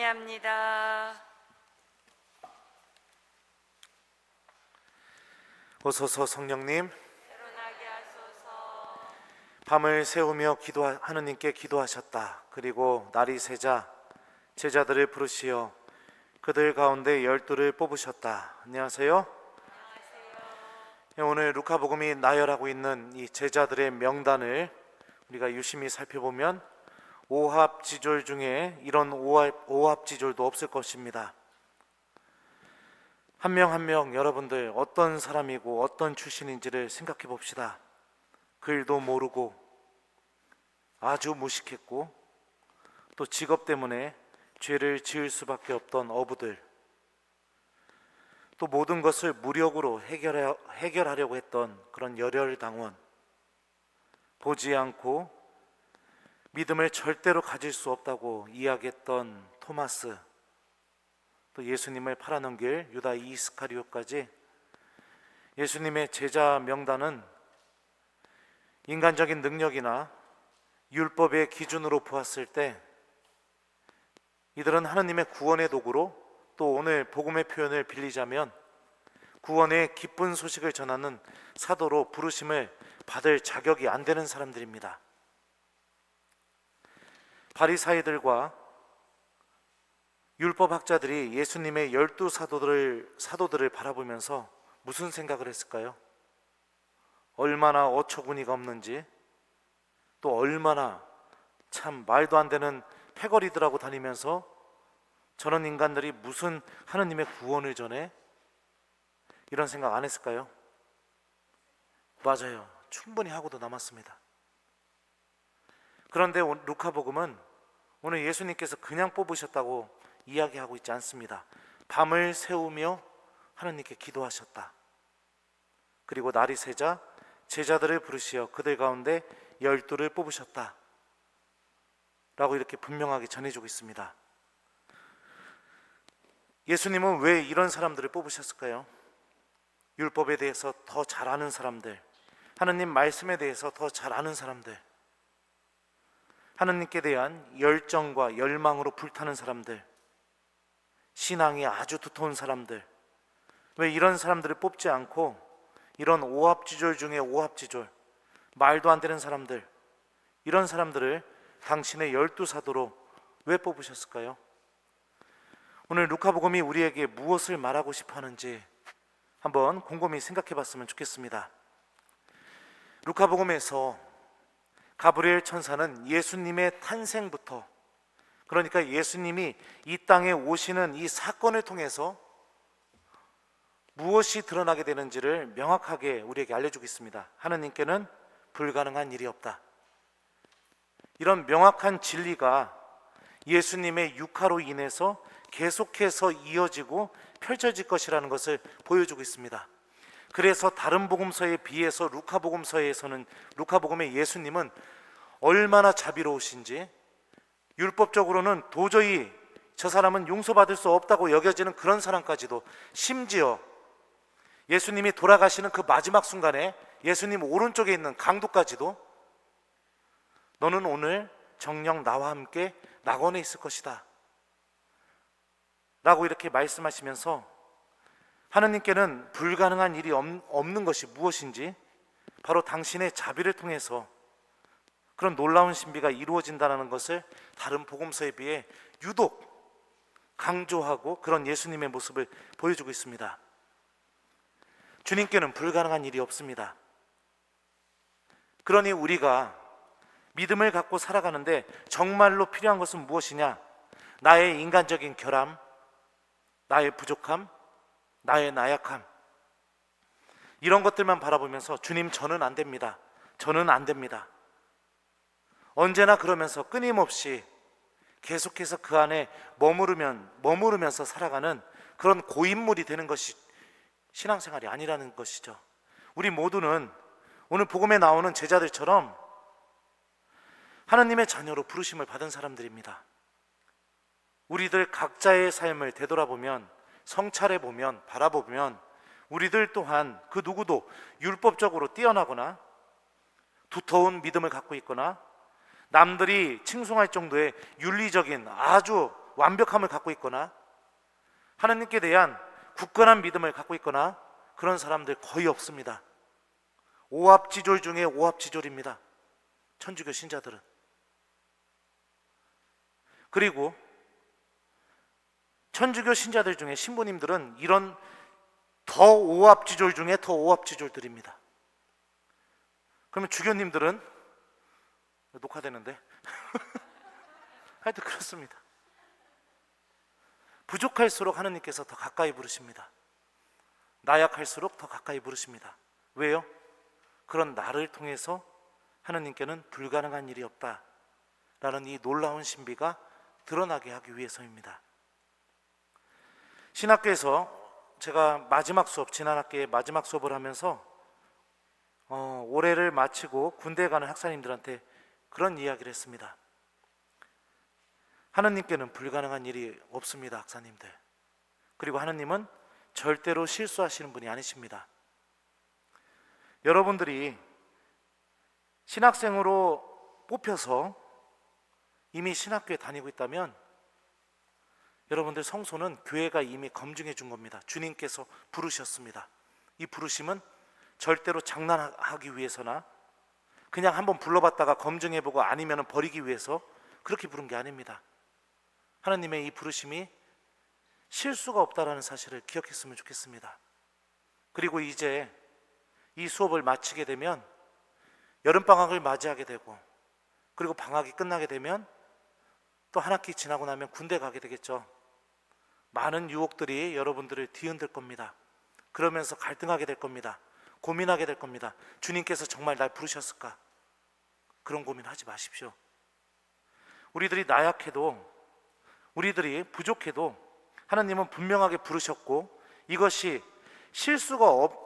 찬양합니다. 오소서 성령님, 일어나게 하소서. 밤을 새우며 하느님께 기도하셨다. 그리고 날이 새자 제자들을 부르시어 그들 가운데 12를 뽑으셨다. 안녕하세요. 오늘 루카복음이 나열하고 있는 이 제자들의 명단을 우리가 유심히 살펴보면 오합지졸 중에 이런 오합지졸도 없을 것입니다. 한 명 한 명 여러분들 어떤 사람이고 어떤 출신인지를 생각해 봅시다. 글도 모르고 아주 무식했고 또 직업 때문에 죄를 지을 수밖에 없던 어부들, 또 모든 것을 무력으로 해결하려고 했던 그런 열혈당원, 보지 않고 믿음을 절대로 가질 수 없다고 이야기했던 토마스, 또 예수님을 팔아넘길 유다 이스카리ot까지 예수님의 제자 명단은 인간적인 능력이나 율법의 기준으로 보았을 때 이들은 하느님의 구원의 도구로, 또 오늘 복음의 표현을 빌리자면 구원의 기쁜 소식을 전하는 사도로 부르심을 받을 자격이 안 되는 사람들입니다. 바리사이들과 율법학자들이 예수님의 12 사도들을 바라보면서 무슨 생각을 했을까요? 얼마나 어처구니가 없는지, 또 얼마나 참 말도 안 되는 패거리들하고 다니면서 저런 인간들이 무슨 하느님의 구원을 전해? 이런 생각 안 했을까요? 맞아요. 충분히 하고도 남았습니다. 그런데 루카복음은 오늘 예수님께서 그냥 뽑으셨다고 이야기하고 있지 않습니다. 밤을 새우며 하느님께 기도하셨다. 그리고 날이 새자 제자들을 부르시어 그들 가운데 12를 뽑으셨다 라고 이렇게 분명하게 전해주고 있습니다. 예수님은 왜 이런 사람들을 뽑으셨을까요? 율법에 대해서 더 잘 아는 사람들, 하느님 말씀에 대해서 더 잘 아는 사람들, 하느님께 대한 열정과 열망으로 불타는 사람들, 신앙이 아주 두터운 사람들, 왜 이런 사람들을 뽑지 않고 이런 오합지졸 중에 오합지졸, 말도 안 되는 사람들, 이런 사람들을 당신의 12 사도로 왜 뽑으셨을까요? 오늘 루카복음이 우리에게 무엇을 말하고 싶어 하는지 한번 곰곰이 생각해 봤으면 좋겠습니다. 루카복음에서 가브리엘 천사는 예수님의 탄생부터, 그러니까 예수님이 이 땅에 오시는 이 사건을 통해서 무엇이 드러나게 되는지를 명확하게 우리에게 알려주고 있습니다. 하느님께는 불가능한 일이 없다. 이런 명확한 진리가 예수님의 육화로 인해서 계속해서 이어지고 펼쳐질 것이라는 것을 보여주고 있습니다. 그래서 다른 복음서에 비해서 루카복음의 예수님은 얼마나 자비로우신지, 율법적으로는 도저히 저 사람은 용서받을 수 없다고 여겨지는 그런 사람까지도, 심지어 예수님이 돌아가시는 그 마지막 순간에 예수님 오른쪽에 있는 강도까지도 너는 오늘 정녕 나와 함께 낙원에 있을 것이다 라고 이렇게 말씀하시면서 하느님께는 불가능한 일이 없는 것이 무엇인지, 바로 당신의 자비를 통해서 그런 놀라운 신비가 이루어진다는 것을 다른 복음서에 비해 유독 강조하고 그런 예수님의 모습을 보여주고 있습니다. 주님께는 불가능한 일이 없습니다. 그러니 우리가 믿음을 갖고 살아가는데 정말로 필요한 것은 무엇이냐? 나의 인간적인 결함, 나의 부족함, 나의 나약함, 이런 것들만 바라보면서 주님 저는 안 됩니다, 저는 안 됩니다, 언제나 그러면서 끊임없이 계속해서 그 안에 머무르면서 살아가는 그런 고인물이 되는 것이 신앙생활이 아니라는 것이죠. 우리 모두는 오늘 복음에 나오는 제자들처럼 하나님의 자녀로 부르심을 받은 사람들입니다. 우리들 각자의 삶을 되돌아보면, 성찰해보면, 바라보면 우리들 또한 그 누구도 율법적으로 뛰어나거나 두터운 믿음을 갖고 있거나 남들이 칭송할 정도의 윤리적인 아주 완벽함을 갖고 있거나 하나님께 대한 굳건한 믿음을 갖고 있거나 그런 사람들 거의 없습니다. 오합지졸 중에 오합지졸입니다. 천주교 신자들은. 그리고 천주교 신자들 중에 신부님들은 이런 더 오합지졸 중에 더 오합지졸들입니다. 그러면 주교님들은 녹화되는데 하여튼 그렇습니다. 부족할수록 하느님께서 더 가까이 부르십니다. 나약할수록 더 가까이 부르십니다. 왜요? 그런 나를 통해서 하느님께는 불가능한 일이 없다 라는 이 놀라운 신비가 드러나게 하기 위해서입니다. 신학교에서 제가 마지막 수업, 지난 학기에 마지막 수업을 하면서 올해를 마치고 군대에 가는 학사님들한테 그런 이야기를 했습니다. 하느님께는 불가능한 일이 없습니다, 학사님들. 그리고 하느님은 절대로 실수하시는 분이 아니십니다. 여러분들이 신학생으로 뽑혀서 이미 신학교에 다니고 있다면 여러분들 성소는 교회가 이미 검증해 준 겁니다. 주님께서 부르셨습니다. 이 부르심은 절대로 장난하기 위해서나 그냥 한번 불러봤다가 검증해보고 아니면 버리기 위해서 그렇게 부른 게 아닙니다. 하나님의 이 부르심이 실수가 없다라는 사실을 기억했으면 좋겠습니다. 그리고 이제 이 수업을 마치게 되면 여름방학을 맞이하게 되고 그리고 방학이 끝나게 되면 또 한 학기 지나고 나면 군대 가게 되겠죠. 많은 유혹들이 여러분들을 뒤흔들 겁니다. 그러면서 갈등하게 될 겁니다. 고민하게 될 겁니다. 주님께서 정말 날 부르셨을까? 그런 고민하지 마십시오. 우리들이 나약해도 우리들이 부족해도 하나님은 분명하게 부르셨고 이것이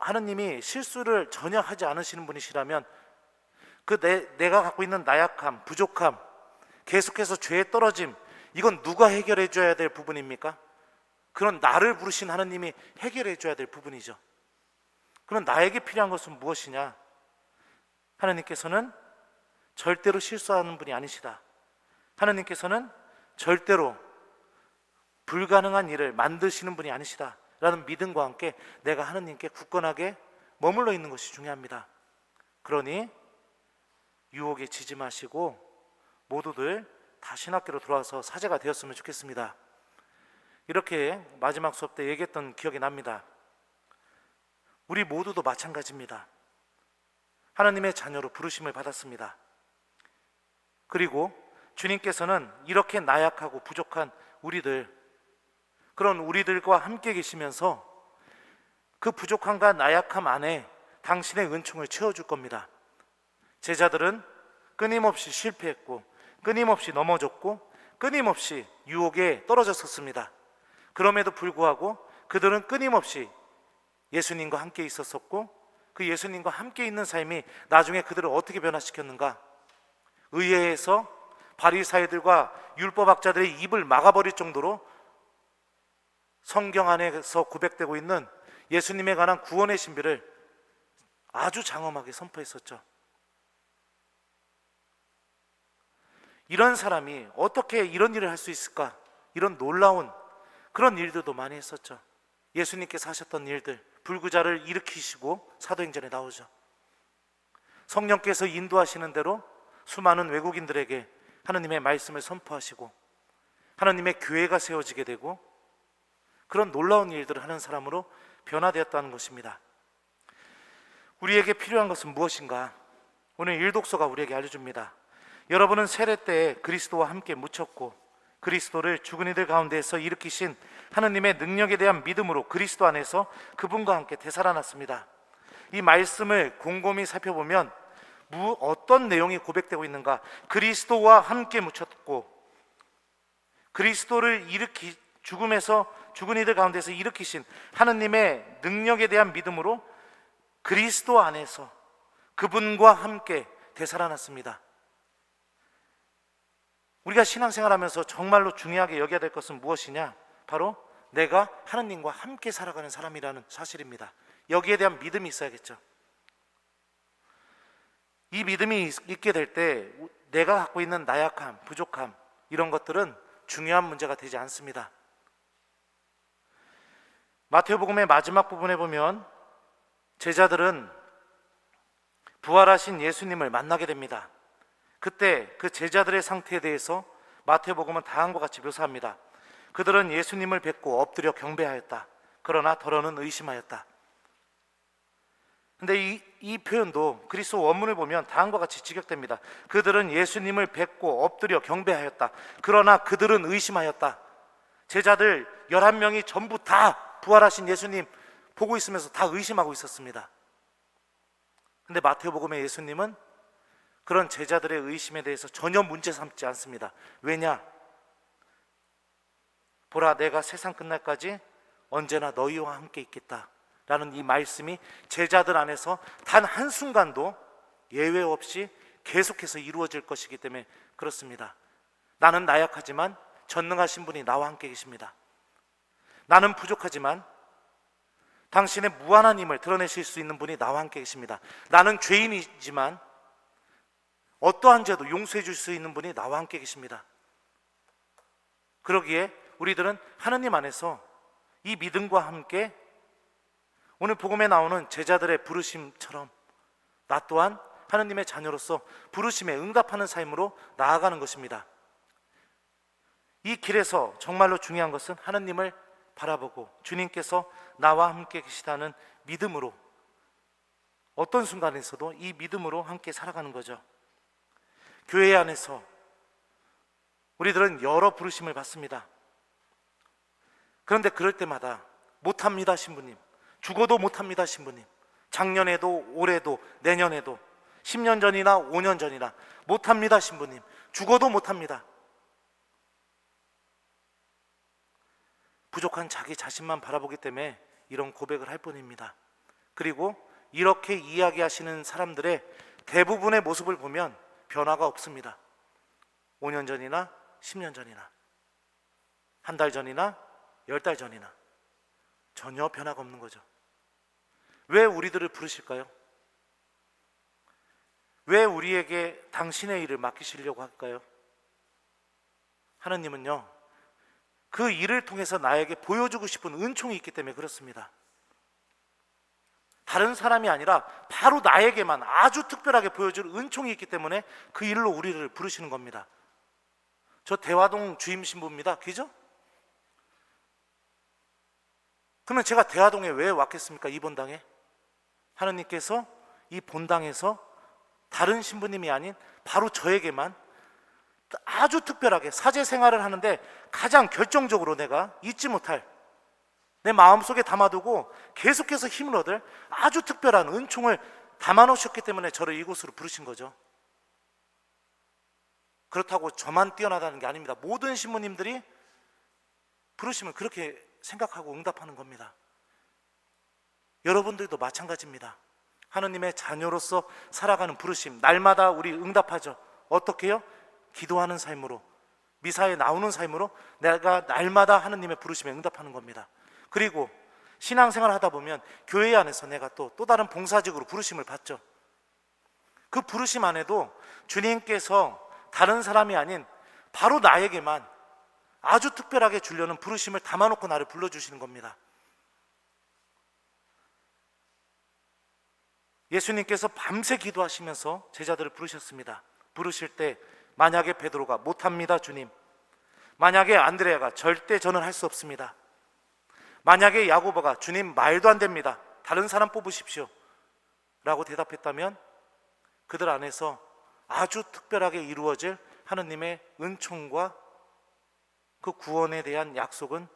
하나님이 실수를 전혀 하지 않으시는 분이시라면 내가 갖고 있는 나약함, 부족함, 계속해서 죄에 떨어짐, 이건 누가 해결해 줘야 될 부분입니까? 그런 나를 부르신 하나님이 해결해 줘야 될 부분이죠. 그럼 나에게 필요한 것은 무엇이냐? 하나님께서는 절대로 실수하는 분이 아니시다. 하나님께서는 절대로 불가능한 일을 만드시는 분이 아니시다 라는 믿음과 함께 내가 하나님께 굳건하게 머물러 있는 것이 중요합니다. 그러니 유혹에 지지 마시고 모두들 다 신학교로 돌아와서 사제가 되었으면 좋겠습니다. 이렇게 마지막 수업 때 얘기했던 기억이 납니다. 우리 모두도 마찬가지입니다. 하나님의 자녀로 부르심을 받았습니다. 그리고 주님께서는 이렇게 나약하고 부족한 그런 우리들과 함께 계시면서 그 부족함과 나약함 안에 당신의 은총을 채워줄 겁니다. 제자들은 끊임없이 실패했고 끊임없이 넘어졌고 끊임없이 유혹에 떨어졌었습니다. 그럼에도 불구하고 그들은 끊임없이 예수님과 함께 있었었고 그 예수님과 함께 있는 삶이 나중에 그들을 어떻게 변화시켰는가? 의회에서 바리사이들과 율법학자들의 입을 막아버릴 정도로 성경 안에서 고백되고 있는 예수님에 관한 구원의 신비를 아주 장엄하게 선포했었죠. 이런 사람이 어떻게 이런 일을 할 수 있을까? 이런 놀라운 그런 일들도 많이 했었죠. 예수님께서 하셨던 일들, 불구자를 일으키시고 사도행전에 나오죠. 성령께서 인도하시는 대로 수많은 외국인들에게 하나님의 말씀을 선포하시고 하나님의 교회가 세워지게 되고 그런 놀라운 일들을 하는 사람으로 변화되었다는 것입니다. 우리에게 필요한 것은 무엇인가? 오늘 일독서가 우리에게 알려줍니다. 여러분은 세례 때 그리스도와 함께 묻혔고 그리스도를 죽은 이들 가운데에서 일으키신 하나님의 능력에 대한 믿음으로 그리스도 안에서 그분과 함께 되살아났습니다. 이 말씀을 곰곰이 살펴보면 어떤 내용이 고백되고 있는가? 그리스도와 함께 묻혔고 그리스도를 죽음에서 죽은 이들 가운데서 일으키신 하나님의 능력에 대한 믿음으로 그리스도 안에서 그분과 함께 되살아났습니다. 우리가 신앙생활하면서 정말로 중요하게 여겨야 될 것은 무엇이냐? 바로 내가 하나님과 함께 살아가는 사람이라는 사실입니다. 여기에 대한 믿음이 있어야겠죠. 이 믿음이 있게 될 때 내가 갖고 있는 나약함, 부족함 이런 것들은 중요한 문제가 되지 않습니다. 마태복음의 마지막 부분에 보면 제자들은 부활하신 예수님을 만나게 됩니다. 그때 그 제자들의 상태에 대해서 마태복음은 다음과 같이 묘사합니다. 그들은 예수님을 뵙고 엎드려 경배하였다. 그러나 더러는 의심하였다. 근데 이 표현도 그리스도 원문을 보면 다음과 같이 직역됩니다. 그들은 예수님을 뵙고 엎드려 경배하였다. 그러나 그들은 의심하였다. 제자들 11명이 전부 다 부활하신 예수님 보고 있으면서 다 의심하고 있었습니다. 근데 마태복음의 예수님은 그런 제자들의 의심에 대해서 전혀 문제 삼지 않습니다. 왜냐? 보라, 내가 세상 끝날까지 언제나 너희와 함께 있겠다 라는 이 말씀이 제자들 안에서 단 한순간도 예외 없이 계속해서 이루어질 것이기 때문에 그렇습니다. 나는 나약하지만 전능하신 분이 나와 함께 계십니다. 나는 부족하지만 당신의 무한한 힘을 드러내실 수 있는 분이 나와 함께 계십니다. 나는 죄인이지만 어떠한 죄도 용서해 줄 수 있는 분이 나와 함께 계십니다. 그러기에 우리들은 하느님 안에서 이 믿음과 함께 오늘 복음에 나오는 제자들의 부르심처럼 나 또한 하느님의 자녀로서 부르심에 응답하는 삶으로 나아가는 것입니다. 이 길에서 정말로 중요한 것은 하느님을 바라보고 주님께서 나와 함께 계시다는 믿음으로, 어떤 순간에서도 이 믿음으로 함께 살아가는 거죠. 교회 안에서 우리들은 여러 부르심을 받습니다. 그런데 그럴 때마다 못합니다 신부님, 죽어도 못합니다 신부님, 작년에도 올해도 내년에도 10년 전이나 5년 전이나 못합니다 신부님, 죽어도 못합니다. 부족한 자기 자신만 바라보기 때문에 이런 고백을 할 뿐입니다. 그리고 이렇게 이야기하시는 사람들의 대부분의 모습을 보면 변화가 없습니다. 5년 전이나 10년 전이나 한 달 전이나 10달 전이나 전혀 변화가 없는 거죠. 왜 우리들을 부르실까요? 왜 우리에게 당신의 일을 맡기시려고 할까요? 하나님은요, 그 일을 통해서 나에게 보여주고 싶은 은총이 있기 때문에 그렇습니다. 다른 사람이 아니라 바로 나에게만 아주 특별하게 보여줄 은총이 있기 때문에 그 일로 우리를 부르시는 겁니다. 저 대화동 주임 신부입니다. 그죠? 그러면 제가 대화동에 왜 왔겠습니까? 이 본당에? 하나님께서 이 본당에서 다른 신부님이 아닌 바로 저에게만 아주 특별하게 사제 생활을 하는데 가장 결정적으로 내가 잊지 못할, 내 마음속에 담아두고 계속해서 힘을 얻을 아주 특별한 은총을 담아놓으셨기 때문에 저를 이곳으로 부르신 거죠. 그렇다고 저만 뛰어나다는 게 아닙니다. 모든 신부님들이 부르시면 그렇게 생각하고 응답하는 겁니다. 여러분들도 마찬가지입니다. 하느님의 자녀로서 살아가는 부르심, 날마다 우리 응답하죠. 어떻게요? 기도하는 삶으로, 미사에 나오는 삶으로 내가 날마다 하느님의 부르심에 응답하는 겁니다. 그리고 신앙생활 하다 보면 교회 안에서 내가 또 다른 봉사직으로 부르심을 받죠. 그 부르심 안에도 주님께서 다른 사람이 아닌 바로 나에게만 아주 특별하게 주려는 부르심을 담아놓고 나를 불러주시는 겁니다. 예수님께서 밤새 기도하시면서 제자들을 부르셨습니다. 부르실 때 만약에 베드로가 못합니다 주님, 만약에 안드레아가 절대 저는 할 수 없습니다, 만약에 야고보가 주님 말도 안 됩니다, 다른 사람 뽑으십시오 라고 대답했다면 그들 안에서 아주 특별하게 이루어질 하느님의 은총과 그 구원에 대한 약속은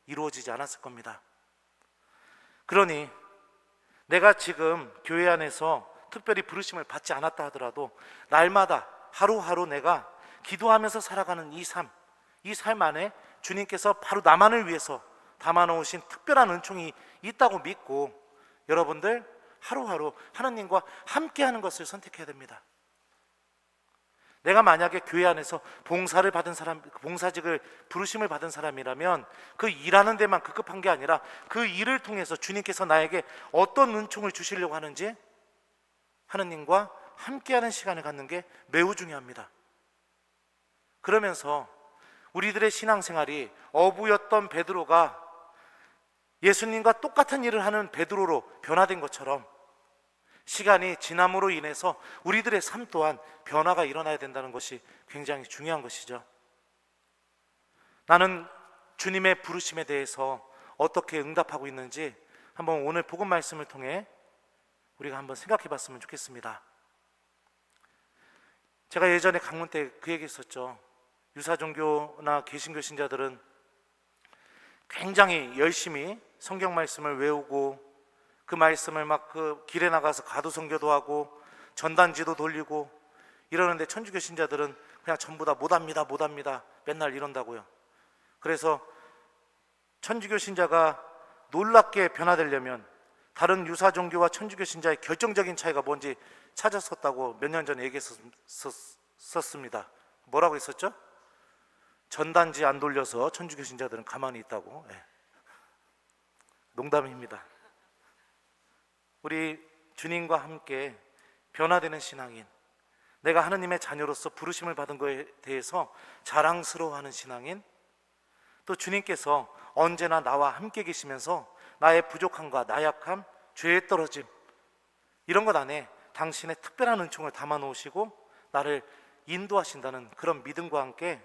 이루어지지 않았을 겁니다. 그러니 내가 지금 교회 안에서 특별히 부르심을 받지 않았다 하더라도 날마다 하루하루 내가 기도하면서 살아가는 이 삶 안에 주님께서 바로 나만을 위해서 담아놓으신 특별한 은총이 있다고 믿고 여러분들 하루하루 하느님과 함께하는 것을 선택해야 됩니다. 내가 만약에 교회 안에서 봉사를 받은 사람, 봉사직을 부르심을 받은 사람이라면 그 일하는 데만 급급한 게 아니라 그 일을 통해서 주님께서 나에게 어떤 은총을 주시려고 하는지 하느님과 함께하는 시간을 갖는 게 매우 중요합니다. 그러면서 우리들의 신앙생활이 어부였던 베드로가 예수님과 똑같은 일을 하는 베드로로 변화된 것처럼 시간이 지남으로 인해서 우리들의 삶 또한 변화가 일어나야 된다는 것이 굉장히 중요한 것이죠. 나는 주님의 부르심에 대해서 어떻게 응답하고 있는지 한번 오늘 복음 말씀을 통해 우리가 한번 생각해 봤으면 좋겠습니다. 제가 예전에 강론 때 그 얘기 했었죠. 유사종교나 개신교 신자들은 굉장히 열심히 성경 말씀을 외우고 그 말씀을 막 그 길에 나가서 가두성교도 하고 전단지도 돌리고 이러는데 천주교 신자들은 그냥 전부 다 못합니다 맨날 이런다고요. 그래서 천주교 신자가 놀랍게 변화되려면 다른 유사종교와 천주교 신자의 결정적인 차이가 뭔지 찾았었다고 몇 년 전에 얘기했었습니다. 뭐라고 했었죠? 전단지 안 돌려서 천주교 신자들은 가만히 있다고. 농담입니다. 우리 주님과 함께 변화되는 신앙인, 내가 하느님의 자녀로서 부르심을 받은 것에 대해서 자랑스러워하는 신앙인, 또 주님께서 언제나 나와 함께 계시면서 나의 부족함과 나약함, 죄에 떨어짐 이런 것 안에 당신의 특별한 은총을 담아 놓으시고 나를 인도하신다는 그런 믿음과 함께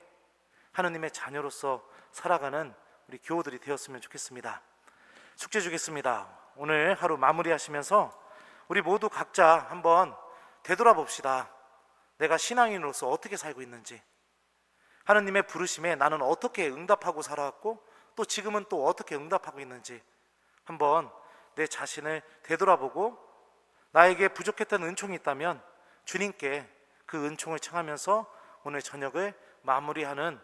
하느님의 자녀로서 살아가는 우리 교우들이 되었으면 좋겠습니다. 숙제 주겠습니다. 오늘 하루 마무리하시면서 우리 모두 각자 한번 되돌아봅시다. 내가 신앙인으로서 어떻게 살고 있는지, 하느님의 부르심에 나는 어떻게 응답하고 살아왔고 또 지금은 또 어떻게 응답하고 있는지 한번 내 자신을 되돌아보고 나에게 부족했던 은총이 있다면 주님께 그 은총을 청하면서 오늘 저녁을 마무리하는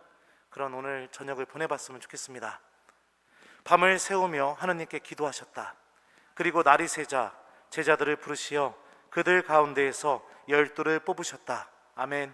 그런 오늘 저녁을 보내봤으면 좋겠습니다. 밤을 새우며 하느님께 기도하셨다. 그리고 날이 새자 제자들을 부르시어 그들 가운데에서 12를 뽑으셨다. 아멘.